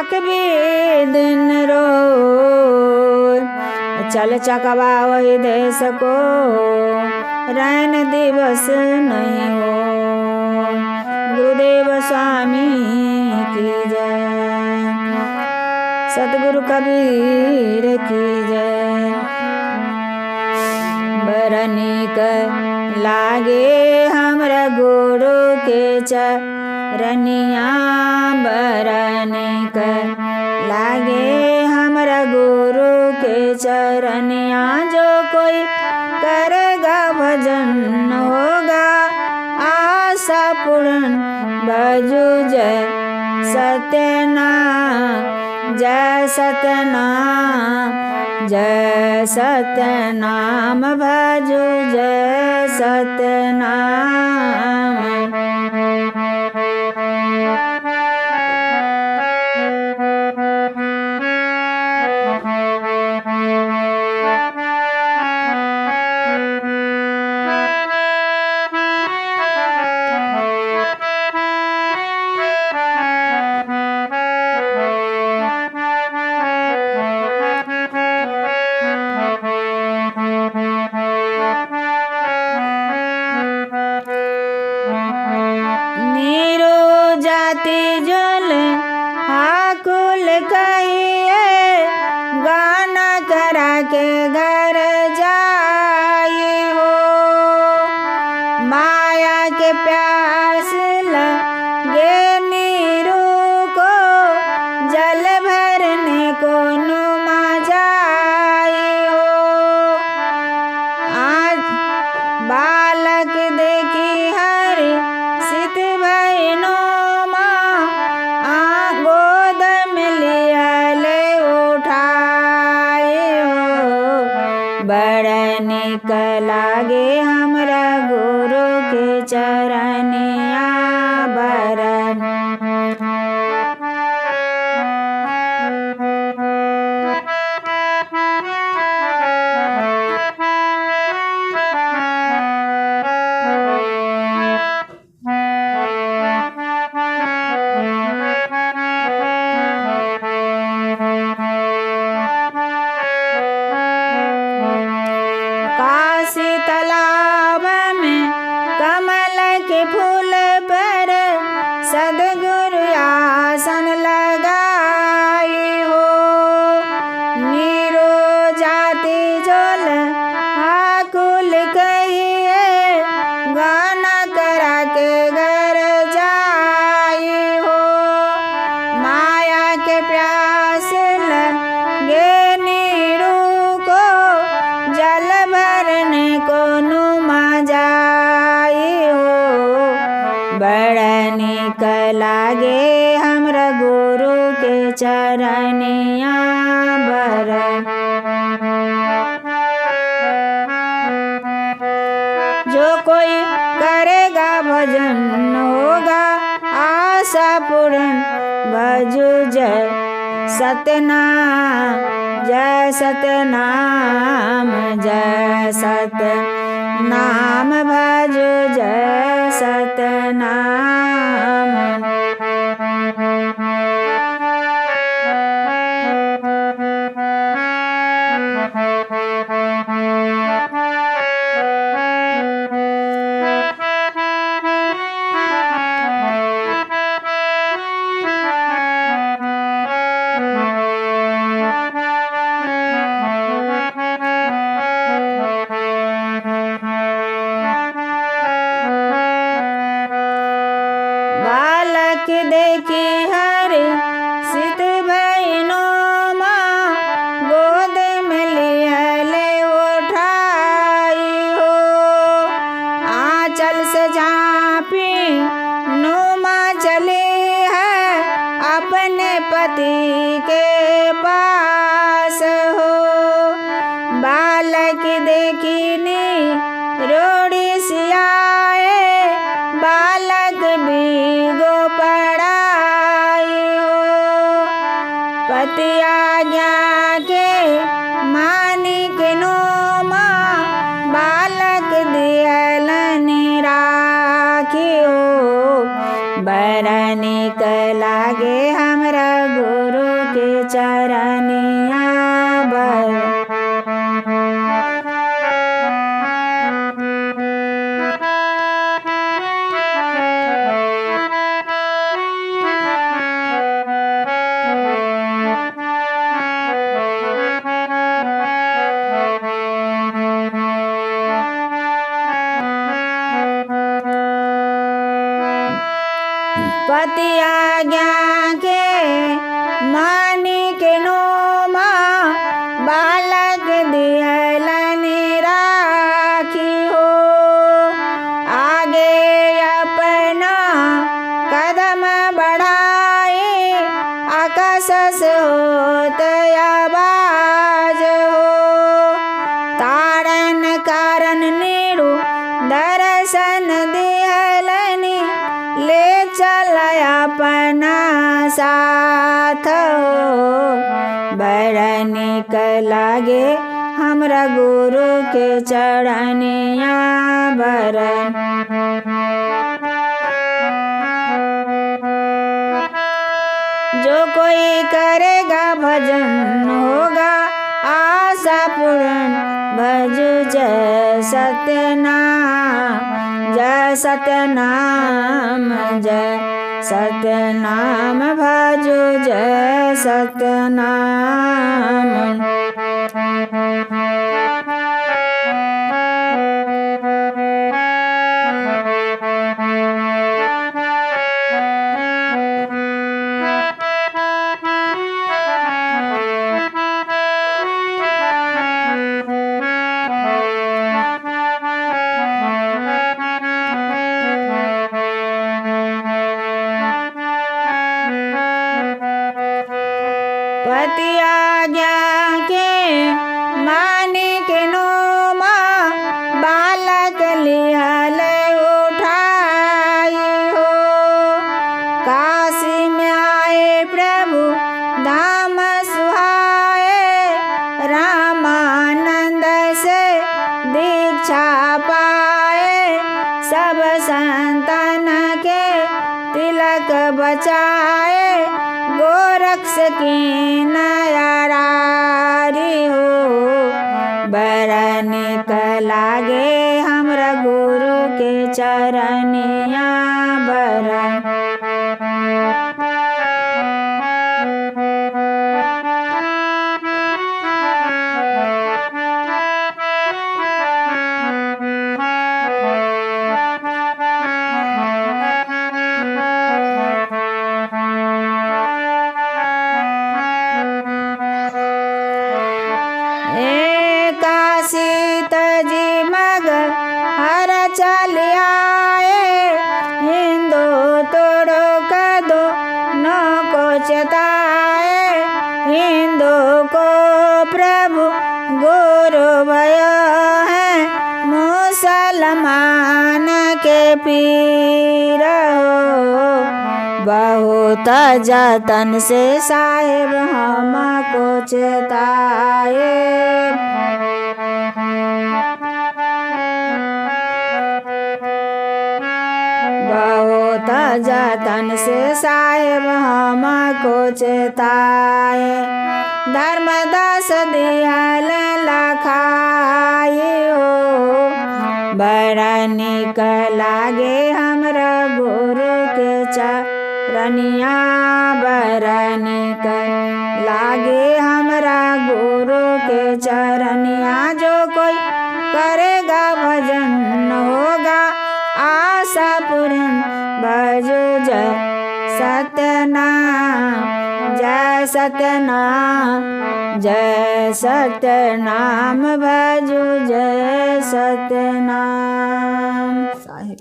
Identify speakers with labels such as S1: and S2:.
S1: राखबी दिन रोज, चल चकवा वही देश को रैन दिवस नहीं हो। गुरुदेव स्वामी की जय, सतगुरु कबीर की जय। बरनिक लागे हमरा गुरु के चरनिया, बरनिक लागे हमरा गुरु के चरनिया। जो कोई करेगा भजन होगा आशा पूर्ण, भजू जय सत्यनाम जय सत्यनाम जय सत्यनाम, भजू जय सत्यनाम। जल हाकुल कहिए, गाना करा के घर जाए हो। माया के प्यास लगे नीरू को, जल भरने को नुमा जाए हो। आज बालक देखी हरि सित भैनो, गोद में लिया ले उठाए हो। बड़ निक लागे हमरा गुरु के चरनिया, बरन काशी तालाब में कमल के फूल पर सदगुरु आसन लगाई हो। नीरो जाति जोल आकुल कहिए, गाना करा के घर जाई हो। माया के प्यास लगे नीरू को, जल भरने को नुमा जाई हो। बड़ निक लागे हमरा गुरु के चरनिया, बरन जो कोई करेगा भजन होगा आशा पूर्ण, भजू जय सत्यनाम जय सत्यनाम जय सत्यनाम, भजू जय सत्यनाम। बालक देखी हरि सित भैनो, गोद में लिया ले उठाई हो। आंचल से झांपी नुमा चली है, अपने पति के पास हो। बालक देखी नी रोड़ी सियाए, बालक बीगो पढ़ाई हो। पति आज्ञा के मानिक नुमा, बालक दियल राखी हो। बरन निक लागे हमरा गुरु के चरनिया बर। पति आज्ञा के मानी के नोमा बालक दिहलन राखी हो। आगे अपना कदम बढ़ाए आकाश से होत आवाज हो। तारण कारण नीड़ू दर्शन दिहलनि ले चल अपना साथ हो। बड़ निक लागे हमरा गुरु के चरनिया बर। जो कोई करेगा भजन होगा आशा पूर्ण। भज जय सत्यनाम जय सत्यनाम जय सत्यनाम भजो जय सत्यनाम। पति आज्ञा के मानी के नोमा बालक लिहल उठाई हो। काशी में आए प्रभु धाम सुहाए। रामानंद से दीक्षा पाए। सब संतान के तिलक बचाए। गोरक्ष की नयारी हो। बड़ निक लागे हमरा गुरु के चरनिया बर। सीताजी मग हर चल आए। हिंदू तोड़ो कदो न को चताए। हिंदू को प्रभु गुरु भयो है। मुसलमान के पीर हो। बहुत जतन से साहेब हमको चेताए। बहुत जतन से साहेब हमको चेताए। धर्मदास दिहल लखाए हो। बड़ निक लागे हमरा गुरु के चरनिया। बड़ निक लागे हमरा गुरु के चरनिया। जो कोई करेगा भजन होगा आशा पूर्ण। भजो जय सत्यनाम जय सत्यनाम जय सत्यनाम भजो जय सत्यनाम। साहिब